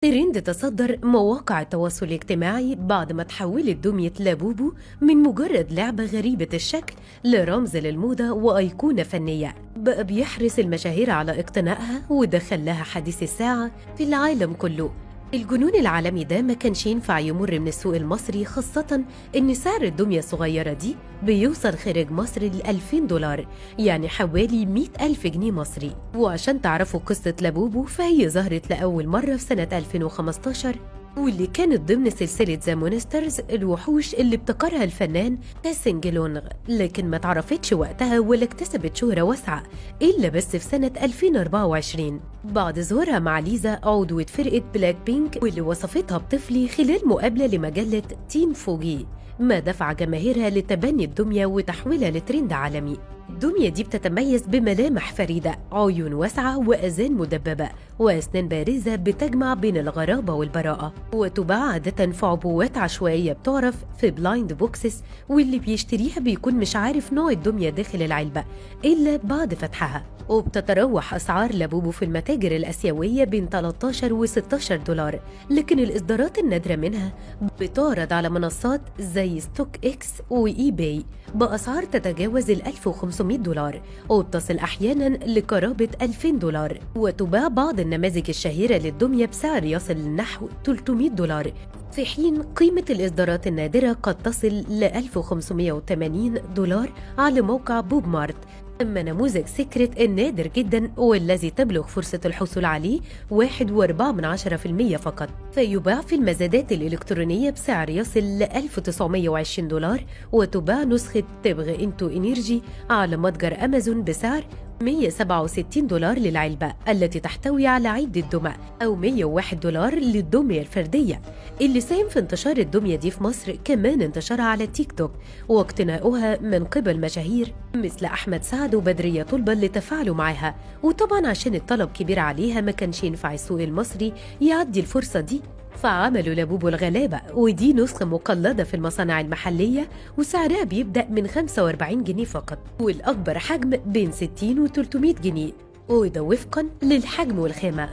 ترند تصدر مواقع التواصل الاجتماعي بعد ما تحولت دمية لابوبو من مجرد لعبة غريبة الشكل لرمز للموضة وأيقونة فنية. بقى بيحرص المشاهير على اقتنائها ودخل لها حديث الساعة في العالم كله. الجنون العالمي ده ما كانش ينفع يمر من السوق المصري، خاصة إن سعر الدمية الصغيرة دي بيوصل خارج مصر ل$2000، يعني حوالي 100,000 جنيه مصري. وعشان تعرفوا قصة لابوبو، فهي ظهرت لأول مرة في سنة 2015، واللي كانت ضمن سلسلة ذا مونسترز، الوحوش اللي ابتكرها الفنان كاسينج لونغ، لكن ما تعرفتش وقتها ولا اكتسبت شهرة واسعة إلا بس في سنة 2024 بعد ظهورها مع ليزا، عضوة فرقة بلاك بينك، واللي وصفتها بطفلي خلال مقابلة لمجلة تين فوجي، ما دفع جماهيرها لتبني الدمية وتحويلها لترند عالمي. الدمية دي بتتميز بملامح فريدة، عيون واسعة وأذان مدببة وأسنان بارزة بتجمع بين الغرابة والبراءة، وتباع عادة في عبوات عشوائية بتعرف في بلايند بوكسز، واللي بيشتريها بيكون مش عارف نوع الدمية داخل العلبة إلا بعد فتحها. وبتتراوح أسعار لابوبو في المتاجر الآسيوية بين 13 و $16، لكن الإصدارات النادرة منها بتعرض على منصات زي ستوك إكس وإي باي بأسعار تتجاوز $1500، وبتصل أحياناً لقرابة $2000. وتباع بعض النماذج الشهيرة للدمية بسعر يصل لنحو $300، في حين قيمة الإصدارات النادرة قد تصل ل $1580 على موقع بوب مارت. أما نموذج سيكريت النادر جدا والذي تبلغ فرصة الحصول عليه 1.4% فقط، فيباع في المزادات الإلكترونية بسعر يصل ل $1920. وتباع نسخة تبغ انتو انيرجي على متجر أمازون بسعر $167 للعلبة التي تحتوي على عدة دمى، أو $101 للدمية الفردية. اللي ساهم في انتشار الدمية دي في مصر كمان انتشارها على تيك توك واقتناؤها من قبل مشاهير مثل أحمد سعد وبدرية طلبة اللي تفاعلوا معها. وطبعا عشان الطلب كبير عليها ما كانش ينفع السوق المصري يعدي الفرصة دي، فعملوا لابوبو الغلابة، ودي نسخة مقلدة في المصانع المحلية وسعرها بيبدأ من 45 جنيه فقط، والأكبر حجم بين 60 و 300 جنيه، وده وفقا للحجم والخامة.